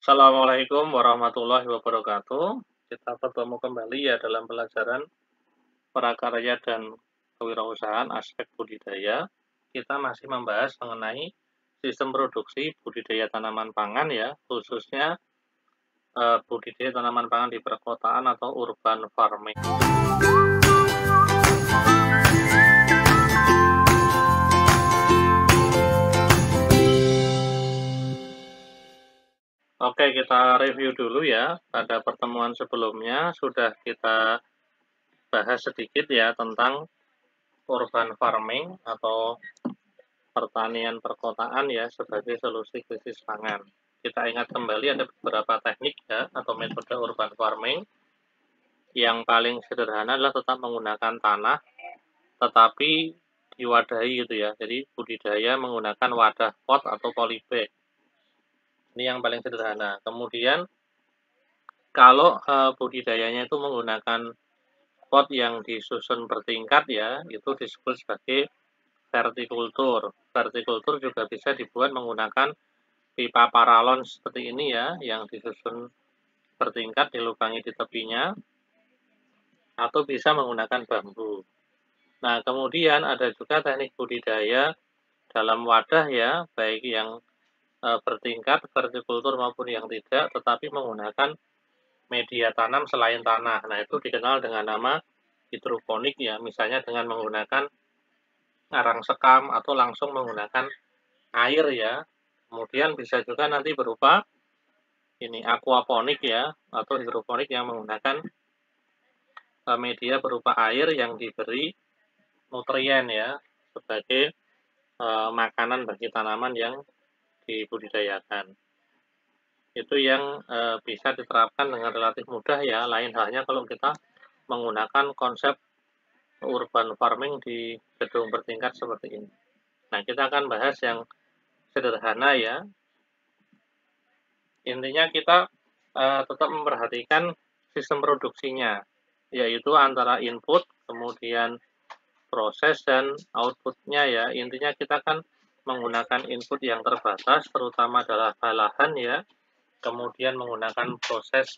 Assalamualaikum warahmatullahi wabarakatuh. Kita bertemu kembali ya dalam pelajaran prakarya dan kewirausahaan aspek budidaya. Kita masih membahas mengenai sistem produksi budidaya tanaman pangan ya, khususnya budidaya tanaman pangan di perkotaan atau urban farming. Oke, kita review dulu ya. Pada pertemuan sebelumnya sudah kita bahas sedikit ya tentang urban farming atau pertanian perkotaan ya sebagai solusi krisis pangan. Kita ingat kembali ada beberapa teknik ya atau metode urban farming. Yang paling sederhana adalah tetap menggunakan tanah tetapi diwadahi gitu ya. Jadi budidaya menggunakan wadah pot atau polybag. Ini yang paling sederhana. Kemudian kalau budidayanya itu menggunakan pot yang disusun bertingkat ya, itu disebut sebagai vertikultur. Vertikultur juga bisa dibuat menggunakan pipa paralon seperti ini ya, yang disusun bertingkat dilubangi di tepinya, atau bisa menggunakan bambu. Nah, kemudian ada juga teknik budidaya dalam wadah ya, baik yang bertingkat, vertikultur maupun yang tidak, tetapi menggunakan media tanam selain tanah. Nah, itu dikenal dengan nama hidroponik ya, misalnya dengan menggunakan arang sekam atau langsung menggunakan air ya. Kemudian bisa juga nanti berupa ini aquaponik ya, atau hidroponik yang menggunakan media berupa air yang diberi nutrien ya, sebagai makanan bagi tanaman yang dibudidayakan. Itu yang bisa diterapkan dengan relatif mudah ya, lain halnya kalau kita menggunakan konsep urban farming di gedung bertingkat seperti ini. Nah, kita akan bahas yang sederhana ya. Intinya kita tetap memperhatikan sistem produksinya, yaitu antara input, kemudian proses, dan outputnya ya. Intinya kita kan menggunakan input yang terbatas, terutama adalah lahan ya, kemudian menggunakan proses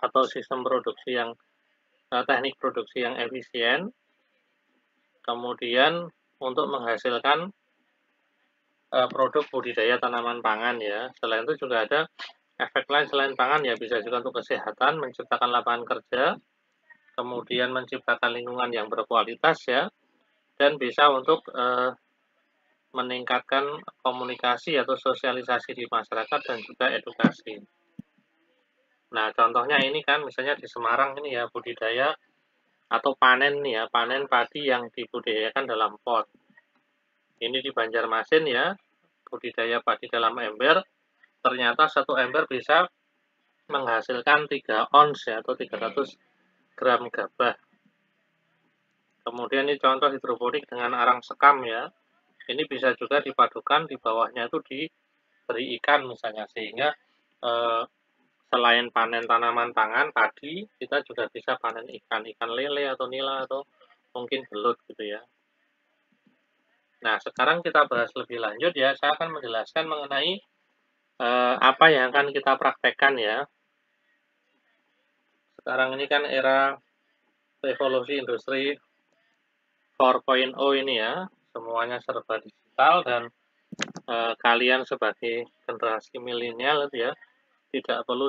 atau sistem produksi yang teknik produksi yang efisien, kemudian untuk menghasilkan produk budidaya tanaman pangan ya. Selain itu juga ada efek lain selain pangan ya, bisa juga untuk kesehatan, menciptakan lapangan kerja, kemudian menciptakan lingkungan yang berkualitas ya, dan bisa untuk meningkatkan komunikasi atau sosialisasi di masyarakat dan juga edukasi. Nah, contohnya ini kan misalnya di Semarang ini ya, budidaya atau panen nih ya, panen padi yang dibudidayakan dalam pot. Ini di Banjarmasin ya, budidaya padi dalam ember, ternyata satu ember bisa menghasilkan 3 ons ya, atau 300 gram gabah. Kemudian ini contoh hidroponik dengan arang sekam ya. Ini bisa juga dipadukan, di bawahnya itu diberi ikan misalnya, sehingga selain panen tanaman pangan, padi, kita juga bisa panen ikan lele atau nila atau mungkin belut gitu ya. Nah, sekarang kita bahas lebih lanjut ya. Saya akan menjelaskan mengenai apa yang akan kita praktekkan ya. Sekarang ini kan era revolusi industri 4.0 ini ya. Semuanya serba digital dan kalian sebagai generasi milenial ya, tidak perlu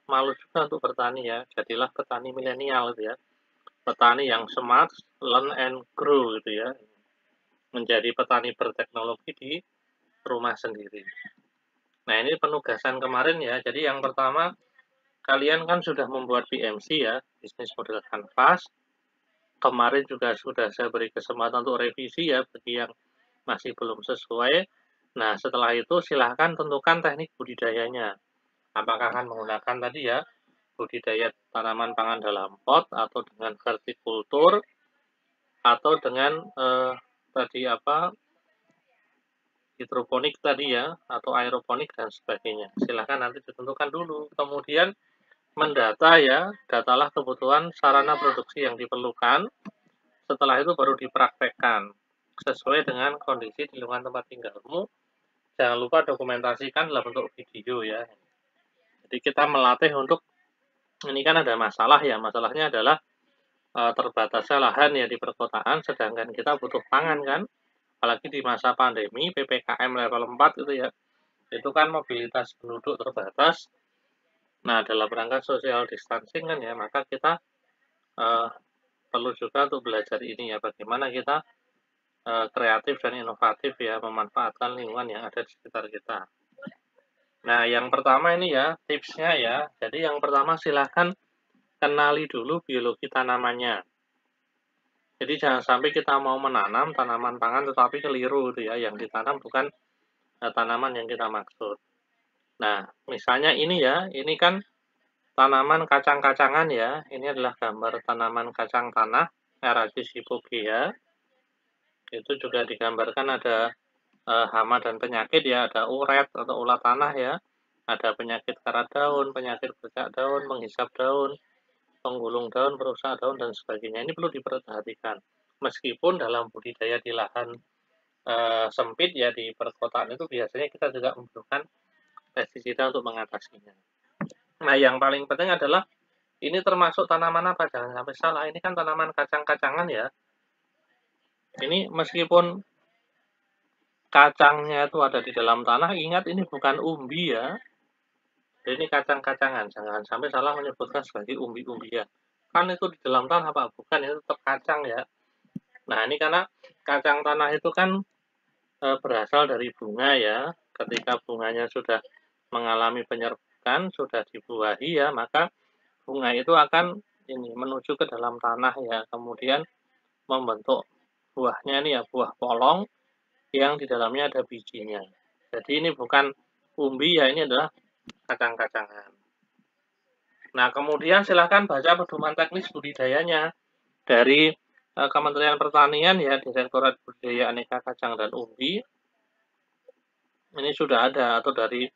malu juga untuk bertani ya. Jadilah petani milenial gitu ya. Petani yang smart, learn and grow gitu ya. Menjadi petani berteknologi di rumah sendiri. Nah, ini penugasan kemarin ya. Jadi yang pertama, kalian kan sudah membuat BMC ya, bisnis model canvas. Kemarin juga sudah saya beri kesempatan untuk revisi ya bagi yang masih belum sesuai. Nah, setelah itu silahkan tentukan teknik budidayanya. Apakah akan menggunakan tadi ya budidaya tanaman pangan dalam pot, atau dengan vertikultur, atau dengan tadi apa hidroponik tadi ya, atau aeroponik dan sebagainya. Silahkan nanti ditentukan dulu. Kemudian mendata ya, datalah kebutuhan sarana produksi yang diperlukan. Setelah itu baru dipraktekkan sesuai dengan kondisi di lingkungan tempat tinggalmu. Jangan lupa dokumentasikan dalam bentuk video ya. Jadi kita melatih untuk, ini kan ada masalah ya, masalahnya adalah terbatasnya lahan ya di perkotaan, sedangkan kita butuh pangan kan, apalagi di masa pandemi, PPKM level 4 itu ya, itu kan mobilitas penduduk terbatas. Nah, dalam rangka social distancing kan ya, maka kita perlu juga untuk belajar ini ya, bagaimana kita kreatif dan inovatif ya, memanfaatkan lingkungan yang ada di sekitar kita. Nah, yang pertama ini ya, tipsnya ya, jadi yang pertama silahkan kenali dulu biologi tanamannya. Jadi jangan sampai kita mau menanam tanaman pangan tetapi keliru gitu ya, yang ditanam bukan tanaman yang kita maksud. Nah, misalnya ini ya, ini kan tanaman kacang-kacangan ya, ini adalah gambar tanaman kacang tanah, Erastis hypogea. Itu juga digambarkan ada hama dan penyakit ya, ada uret atau ulat tanah ya, ada penyakit karat daun, penyakit bercak daun, menghisap daun, penggulung daun, perusak daun, dan sebagainya. Ini perlu diperhatikan. Meskipun dalam budidaya di lahan sempit ya di perkotaan itu biasanya kita juga membutuhkan pestisida untuk mengatasinya. Nah, yang paling penting adalah ini termasuk tanaman apa? Jangan sampai salah. Ini kan tanaman kacang-kacangan ya. Ini meskipun kacangnya itu ada di dalam tanah, ingat ini bukan umbi ya. Ini kacang-kacangan. Jangan sampai salah menyebutkan sebagai umbi-umbian. Kan itu di dalam tanah Pak, bukan, itu tetap kacang ya. Nah, ini karena kacang tanah itu kan berasal dari bunga ya. Ketika bunganya sudah mengalami penyerbukan, sudah dibuahi ya, maka bunga itu akan ini menuju ke dalam tanah ya. Kemudian membentuk buahnya ini ya, buah polong yang di dalamnya ada bijinya. Jadi ini bukan umbi ya, ini adalah kacang-kacangan. Nah, kemudian silahkan baca pedoman teknis budidayanya dari Kementerian Pertanian ya, Direktorat Budidaya Aneka Kacang dan Umbi. Ini sudah ada, atau dari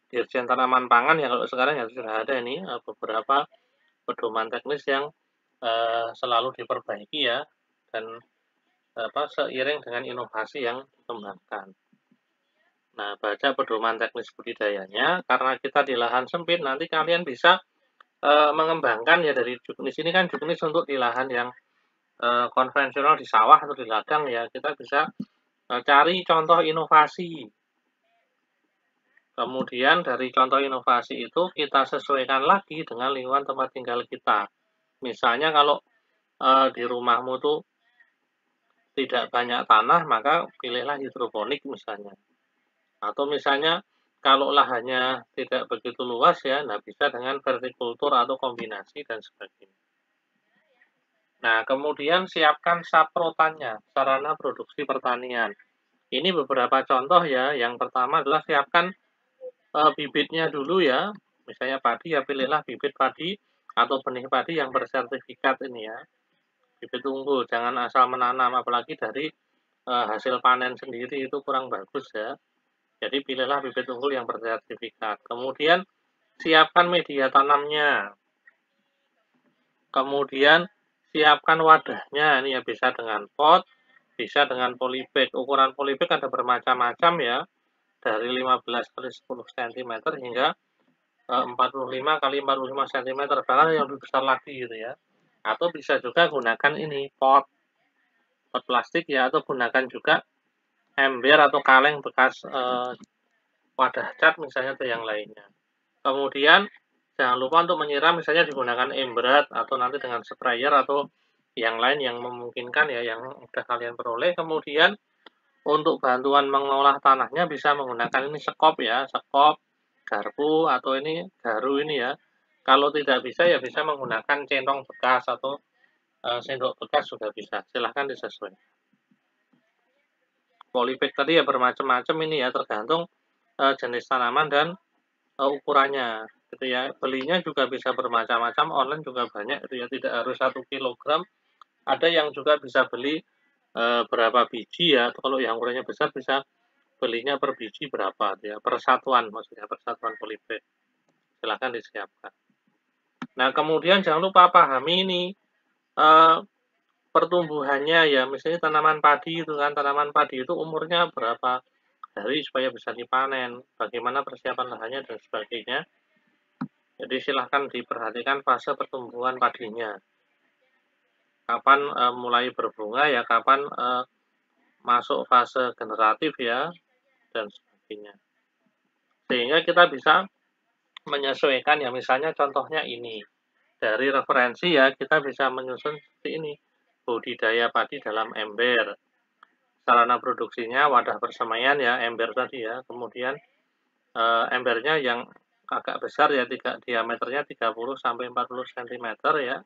Dirjen Tanaman Pangan ya, kalau sekarang ya sudah ada ini beberapa pedoman teknis yang selalu diperbaiki ya, dan seiring dengan inovasi yang dikembangkan. Nah, baca pedoman teknis budidayanya, karena kita di lahan sempit, nanti kalian bisa mengembangkan ya dari juknis. Ini kan juknis untuk di lahan yang konvensional di sawah atau di ladang ya, kita bisa cari contoh inovasi. Kemudian dari contoh inovasi itu kita sesuaikan lagi dengan lingkungan tempat tinggal kita. Misalnya kalau di rumahmu tuh tidak banyak tanah, maka pilihlah hidroponik misalnya. Atau misalnya kalau lahannya tidak begitu luas ya, nah bisa dengan vertikultur atau kombinasi dan sebagainya. Nah, kemudian siapkan saprotannya, sarana produksi pertanian. Ini beberapa contoh ya. Yang pertama adalah siapkan bibitnya dulu ya. Misalnya padi ya, pilihlah bibit padi atau benih padi yang bersertifikat ini ya. Bibit unggul, jangan asal menanam, apalagi dari hasil panen sendiri itu kurang bagus ya. Jadi pilihlah bibit unggul yang bersertifikat. Kemudian siapkan media tanamnya. Kemudian siapkan wadahnya, ini ya bisa dengan pot, bisa dengan polybag. Ukuran polybag ada bermacam-macam ya, dari 15 kali 10 cm hingga 45 kali 45 cm, bahkan yang lebih besar lagi gitu ya. Atau bisa juga gunakan ini pot plastik ya, atau gunakan juga ember atau kaleng bekas wadah cat misalnya atau yang lainnya. Kemudian jangan lupa untuk menyiram, misalnya digunakan embrat atau nanti dengan sprayer atau yang lain yang memungkinkan ya, yang sudah kalian peroleh. Kemudian untuk bantuan mengolah tanahnya bisa menggunakan ini sekop ya, sekop, garpu, atau ini garu ini ya. Kalau tidak bisa ya bisa menggunakan centong bekas atau sendok bekas juga bisa. Silahkan disesuaikan. Polybag tadi ya bermacam-macam ini ya, tergantung jenis tanaman dan ukurannya gitu ya. Belinya juga bisa bermacam-macam, online juga banyak itu ya, tidak harus 1 kilogram. Ada yang juga bisa beli berapa biji ya, atau kalau yang ukurannya besar bisa belinya per biji berapa ya, persatuan maksudnya, persatuan polybag. Silahkan disiapkan. Nah, kemudian jangan lupa pahami ini pertumbuhannya ya, misalnya tanaman padi itu kan, tanaman padi itu umurnya berapa hari supaya bisa dipanen, bagaimana persiapan lahannya dan sebagainya. Jadi silahkan diperhatikan fase pertumbuhan padinya. Kapan mulai berbunga ya, kapan masuk fase generatif ya, dan sebagainya. Sehingga kita bisa menyesuaikan ya, misalnya contohnya ini. Dari referensi ya, kita bisa menyusun seperti ini. Budidaya padi dalam ember. Sarana produksinya wadah persemaian ya, ember tadi ya. Kemudian embernya yang agak besar ya, diameternya 30 sampai 40 cm ya.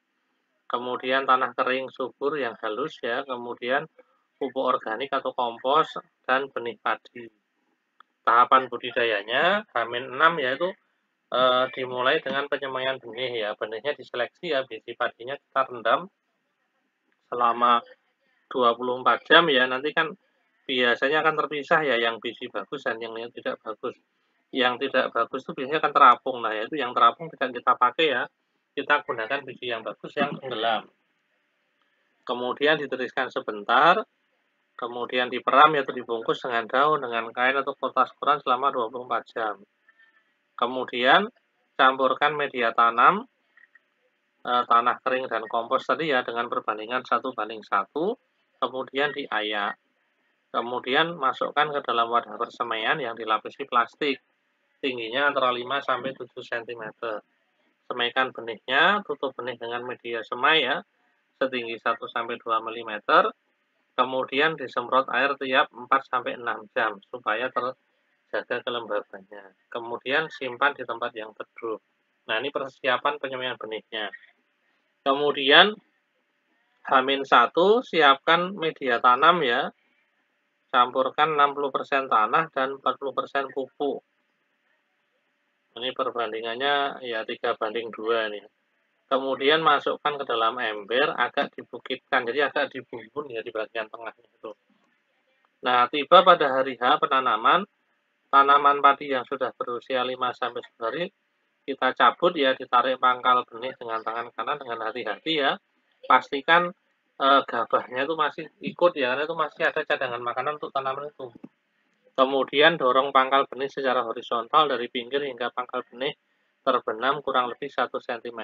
Kemudian tanah kering subur yang halus ya, kemudian pupuk organik atau kompos dan benih padi. Tahapan budidayanya H-6 yaitu dimulai dengan penyemaian benih ya. Benihnya diseleksi ya, biji padinya kita rendam selama 24 jam ya. Nanti kan biasanya akan terpisah ya, yang biji bagus dan yang tidak bagus. Yang tidak bagus itu biasanya akan terapung. Nah, itu yang terapung tidak kita pakai ya. Kita gunakan biji yang bagus yang tenggelam. Kemudian ditiriskan sebentar, kemudian diperam atau dibungkus dengan daun, dengan kain atau kertas koran selama 24 jam. Kemudian campurkan media tanam, tanah kering dan kompos tadi ya dengan perbandingan 1:1, kemudian diayak. Kemudian masukkan ke dalam wadah persemaian yang dilapisi plastik, tingginya antara 5 sampai 7 cm. Semaikan benihnya, tutup benih dengan media semai ya, setinggi 1 sampai 2 mm. Kemudian disemprot air tiap 4 sampai 6 jam supaya terjaga kelembabannya. Kemudian simpan di tempat yang teduh. Nah, ini persiapan penyemaian benihnya. Kemudian H-1 siapkan media tanam ya. Campurkan 60% tanah dan 40% pupuk. Ini perbandingannya ya 3:2 nih. Kemudian masukkan ke dalam ember, agak dibukitkan, jadi agak dibumbun ya di bagian tengahnya itu. Nah, tiba pada hari H penanaman, tanaman padi yang sudah berusia 5 sampai 10 hari kita cabut ya, ditarik pangkal benih dengan tangan kanan dengan hati-hati ya. Pastikan gabahnya itu masih ikut ya, karena itu masih ada cadangan makanan untuk tanaman itu. Kemudian dorong pangkal benih secara horizontal dari pinggir hingga pangkal benih terbenam kurang lebih 1 cm.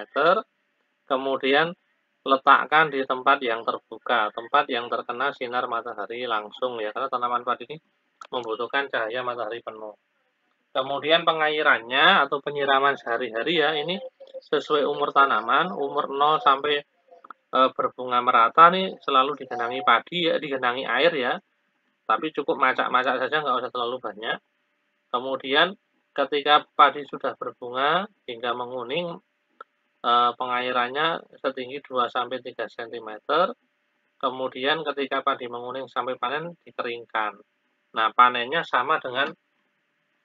Kemudian letakkan di tempat yang terbuka, tempat yang terkena sinar matahari langsung ya, karena tanaman padi ini membutuhkan cahaya matahari penuh. Kemudian pengairannya atau penyiraman sehari-hari ya, ini sesuai umur tanaman, umur 0 sampai berbunga merata nih selalu digenangi padi ya, digenangi air ya. Tapi cukup macak-macak saja, nggak usah terlalu banyak. Kemudian ketika padi sudah berbunga hingga menguning, pengairannya setinggi 2-3 cm. Kemudian ketika padi menguning sampai panen, dikeringkan. Nah, panennya sama dengan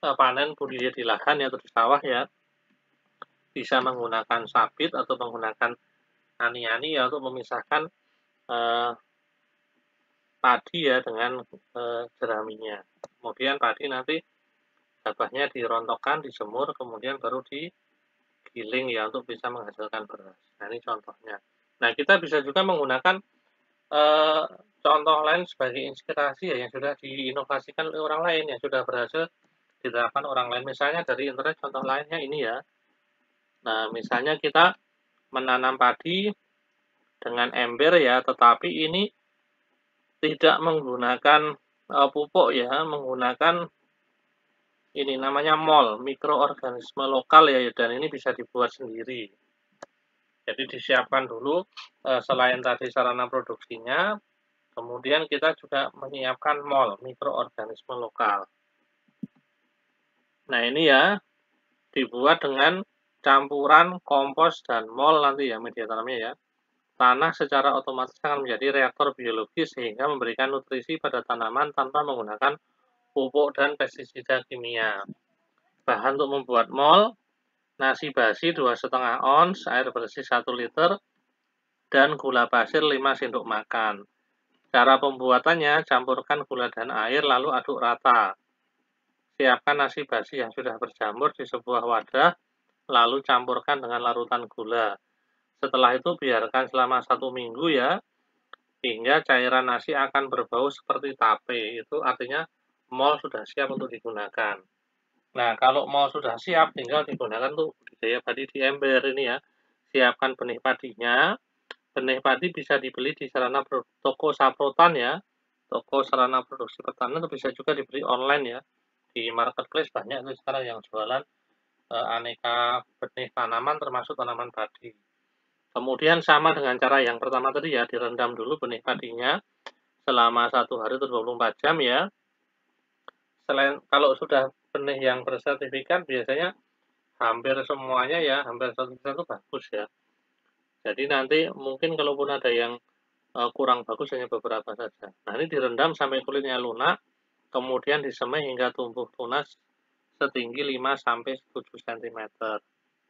panen budidaya di lahan atau di sawah ya. Bisa menggunakan sabit atau menggunakan ani-ani ya untuk memisahkan padi ya dengan jeraminya. Kemudian padi nanti gabahnya dirontokkan, dijemur, kemudian baru digiling ya untuk bisa menghasilkan beras. Nah, ini contohnya. Nah, kita bisa juga menggunakan contoh lain sebagai inspirasi ya, yang sudah diinovasikan oleh orang lain, yang sudah berhasil diterapkan orang lain. Misalnya dari internet, contoh lainnya ini ya. Nah, misalnya kita menanam padi dengan ember ya, tetapi ini tidak menggunakan pupuk ya, menggunakan ini namanya MOL, mikroorganisme lokal ya, dan ini bisa dibuat sendiri. Jadi disiapkan dulu selain tadi sarana produksinya, kemudian kita juga menyiapkan MOL, mikroorganisme lokal. Nah, ini ya dibuat dengan campuran kompos dan MOL nanti ya, media tanamnya ya. Tanah secara otomatis akan menjadi reaktor biologis sehingga memberikan nutrisi pada tanaman tanpa menggunakan pupuk dan pestisida kimia. Bahan untuk membuat MOL: nasi basi 2,5 ons, air bersih 1 liter, dan gula pasir 5 sendok makan. Cara pembuatannya, campurkan gula dan air lalu aduk rata. Siapkan nasi basi yang sudah berjamur di sebuah wadah, lalu campurkan dengan larutan gula. Setelah itu biarkan selama 1 minggu ya, hingga cairan nasi akan berbau seperti tape. Itu artinya MOL sudah siap untuk digunakan. Nah, kalau mau sudah siap, tinggal digunakan untuk budidaya padi di ember ini ya. Siapkan benih padinya. Benih padi bisa dibeli di sarana toko saprotan ya, toko sarana produksi pertanian, atau bisa juga dibeli online ya. Di marketplace banyak tuh sekarang yang jualan aneka benih tanaman termasuk tanaman padi. Kemudian sama dengan cara yang pertama tadi ya, direndam dulu benih padinya selama 1 hari atau 24 jam ya. Selain kalau sudah benih yang bersertifikat biasanya hampir semuanya ya, hampir 100% itu bagus ya. Jadi nanti mungkin kalaupun ada yang kurang bagus hanya beberapa saja. Nah, ini direndam sampai kulitnya lunak, kemudian disemai hingga tumbuh tunas setinggi 5 sampai 7 cm.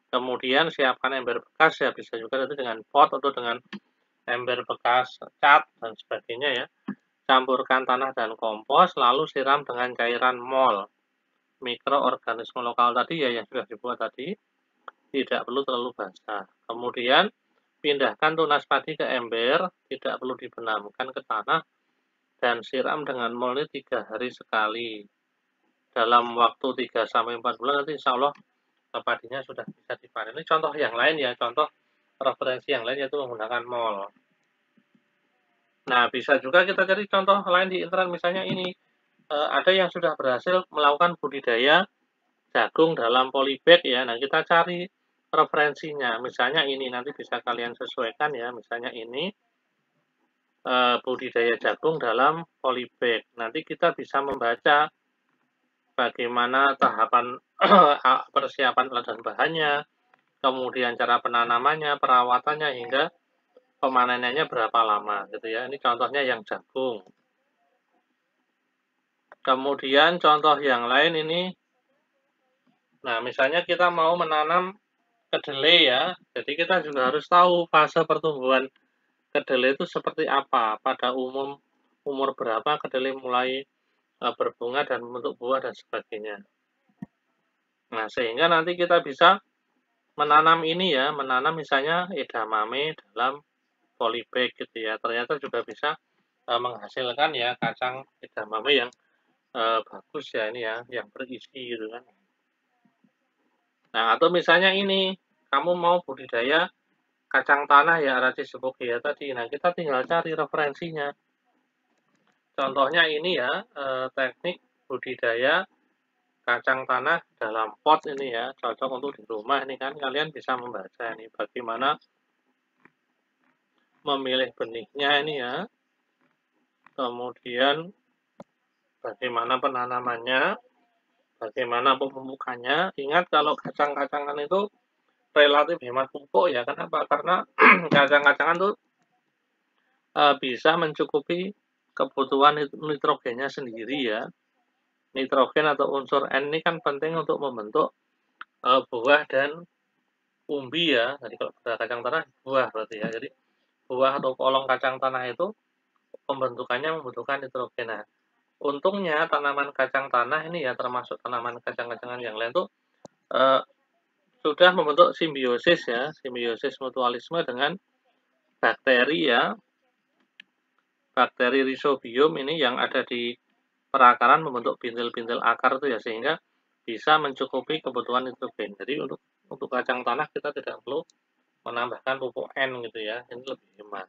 Kemudian siapkan ember bekas ya, bisa juga nanti dengan pot atau dengan ember bekas cat dan sebagainya ya. Campurkan tanah dan kompos, lalu siram dengan cairan mol. Mikroorganisme lokal tadi ya yang sudah dibuat tadi, tidak perlu terlalu basah. Kemudian pindahkan tunas padi ke ember, tidak perlu dibenamkan ke tanah, dan siram dengan mol ini 3 hari sekali. Dalam waktu 3-4 bulan nanti insya Allah padinya sudah bisa dipanen. Ini contoh yang lain ya, contoh referensi yang lain yaitu menggunakan mol. Nah, bisa juga kita cari contoh lain di internet, misalnya ini, ada yang sudah berhasil melakukan budidaya jagung dalam polybag ya. Nah, kita cari referensinya, misalnya ini, nanti bisa kalian sesuaikan ya, misalnya ini, budidaya jagung dalam polybag. Nanti kita bisa membaca bagaimana tahapan persiapan alat dan bahannya, kemudian cara penanamannya, perawatannya, hingga pemanenannya berapa lama gitu ya. Ini contohnya yang jagung. Kemudian contoh yang lain ini, nah misalnya kita mau menanam kedelai ya, jadi kita juga harus tahu fase pertumbuhan kedelai itu seperti apa, pada umur berapa kedelai mulai berbunga dan membentuk buah dan sebagainya. Nah, sehingga nanti kita bisa menanam ini ya, menanam misalnya edamame dalam polybag gitu ya. Ternyata juga bisa menghasilkan ya kacang edamame yang bagus ya ini ya, yang berisi gitu kan. Nah, atau misalnya ini, kamu mau budidaya kacang tanah ya, Arachidonium tadi. Nah, kita tinggal cari referensinya. Contohnya ini ya, teknik budidaya kacang tanah dalam pot ini ya, cocok untuk di rumah ini kan. Kalian bisa membaca ini bagaimana memilih benihnya ini ya. Kemudian bagaimana penanamannya, bagaimana pemupukannya. Ingat kalau kacang-kacangan itu relatif hemat pupuk ya. Kenapa? Karena kacang-kacangan itu bisa mencukupi kebutuhan nitrogennya sendiri ya. Nitrogen atau unsur N ini kan penting untuk membentuk buah dan umbi ya. Jadi kalau pada kacang tanah buah berarti ya. Jadi buah atau kolong kacang tanah itu pembentukannya membutuhkan nitrogen. Nah, untungnya tanaman kacang tanah ini ya, termasuk tanaman kacang-kacangan yang lain tuh sudah membentuk simbiosis ya, simbiosis mutualisme dengan bakteri ya. Bakteri Rhizobium ini yang ada di perakaran membentuk bintil-bintil akar itu ya, sehingga bisa mencukupi kebutuhan nitrogen. Jadi untuk kacang tanah kita tidak perlu menambahkan pupuk N gitu ya, ini lebih hemat.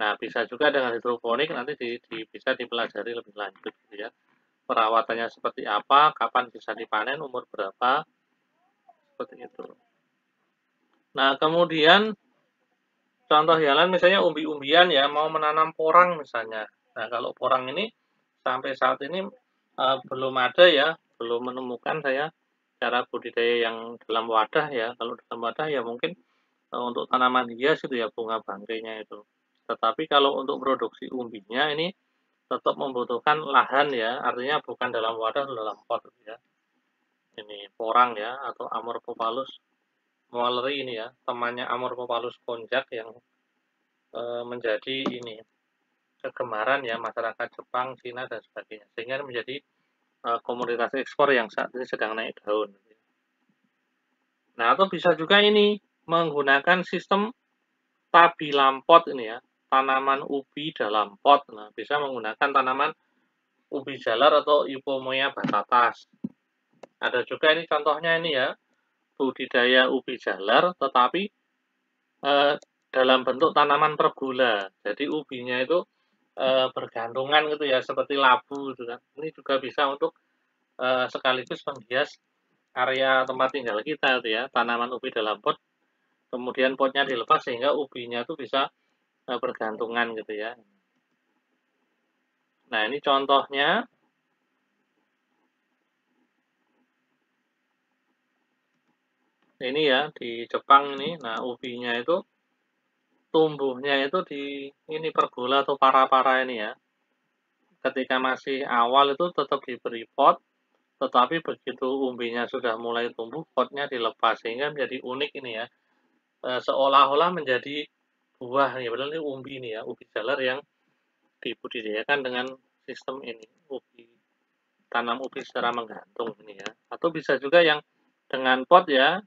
Nah, bisa juga dengan hidroponik nanti bisa dipelajari lebih lanjut gitu ya. Perawatannya seperti apa, kapan bisa dipanen, umur berapa, seperti itu. Nah, kemudian contoh yang lain misalnya umbi-umbian ya, mau menanam porang misalnya. Nah, kalau porang ini sampai saat ini belum ada ya, belum menemukan saya cara budidaya yang dalam wadah ya. Kalau dalam wadah ya mungkin untuk tanaman hias itu ya, bunga bangkainya itu. Tetapi kalau untuk produksi umbinya ini tetap membutuhkan lahan ya, artinya bukan dalam wadah atau dalam pot ya. Ini porang ya, atau Amorphophallus moelleri ini ya, temannya Amorphophallus konjac yang menjadi ini kegemaran ya masyarakat Jepang, Cina dan sebagainya, sehingga menjadi komoditas ekspor yang saat ini sedang naik daun. Nah, atau bisa juga ini menggunakan sistem tabi lampot ini ya, tanaman ubi dalam pot. Nah, bisa menggunakan tanaman ubi jalar atau Euphormia batatas. Ada juga ini contohnya ini ya, budidaya ubi jalar tetapi dalam bentuk tanaman pergula. Jadi ubinya itu bergantungan gitu ya, seperti labu gitu kan. Ini juga bisa untuk sekaligus menghias area tempat tinggal kita gitu ya, tanaman ubi dalam pot, kemudian potnya dilepas sehingga ubinya itu bisa bergantungan gitu ya. Nah, ini contohnya. Ini ya, di Jepang ini. Nah, ubinya itu tumbuhnya itu di ini pergula atau para-para ini ya. Ketika masih awal itu tetap diberi pot, tetapi begitu umbinya sudah mulai tumbuh, potnya dilepas sehingga menjadi unik ini ya. Seolah-olah menjadi buah nih, padahal ini umbi ini ya, ubi jalar yang dibudidayakan dengan sistem ini, tanam ubi secara menggantung ini ya. Atau bisa juga yang dengan pot ya.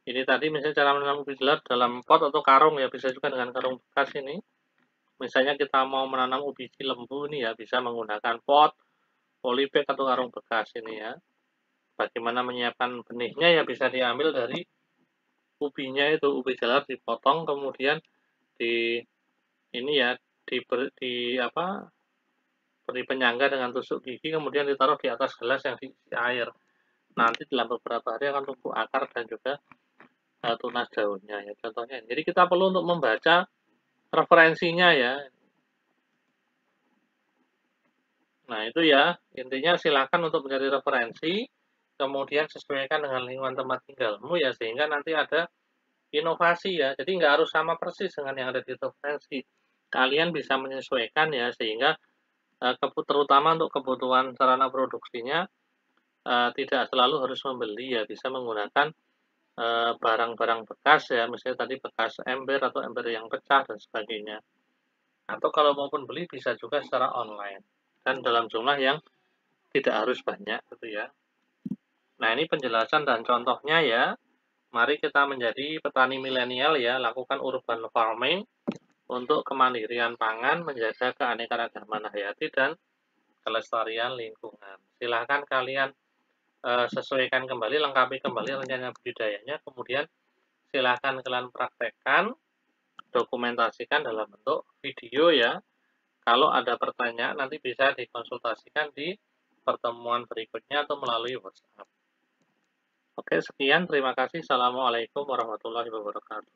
Ini tadi misalnya cara menanam ubi jalar dalam pot atau karung ya, bisa juga dengan karung bekas ini. Misalnya kita mau menanam ubi cilembu ini ya, bisa menggunakan pot, polybag atau karung bekas ini ya. Bagaimana menyiapkan benihnya ya, bisa diambil dari ubinya itu, ubi jalar dipotong kemudian di ini ya, beri penyangga dengan tusuk gigi kemudian ditaruh di atas gelas yang diisi air. Nanti dalam beberapa hari akan tumbuh akar dan juga tunas daunnya ya, contohnya. Jadi kita perlu untuk membaca referensinya ya. Nah, itu ya, intinya silakan untuk mencari referensi, kemudian sesuaikan dengan lingkungan tempat tinggalmu ya, sehingga nanti ada inovasi ya. Jadi nggak harus sama persis dengan yang ada di referensi. Kalian bisa menyesuaikan ya, sehingga terutama untuk kebutuhan sarana produksinya tidak selalu harus membeli ya, bisa menggunakan barang-barang bekas ya, misalnya tadi bekas ember atau ember yang pecah dan sebagainya. Atau kalau maupun beli bisa juga secara online dan dalam jumlah yang tidak harus banyak gitu ya. Nah, ini penjelasan dan contohnya ya. Mari kita menjadi petani milenial ya, lakukan urban farming untuk kemandirian pangan, menjaga keanekaragaman hayati dan kelestarian lingkungan. Silahkan kalian sesuaikan kembali, lengkapi kembali rencana budidayanya, kemudian silahkan kalian praktekkan, dokumentasikan dalam bentuk video ya. Kalau ada pertanyaan nanti bisa dikonsultasikan di pertemuan berikutnya atau melalui WhatsApp. Oke, sekian. Terima kasih. Assalamualaikum warahmatullahi wabarakatuh.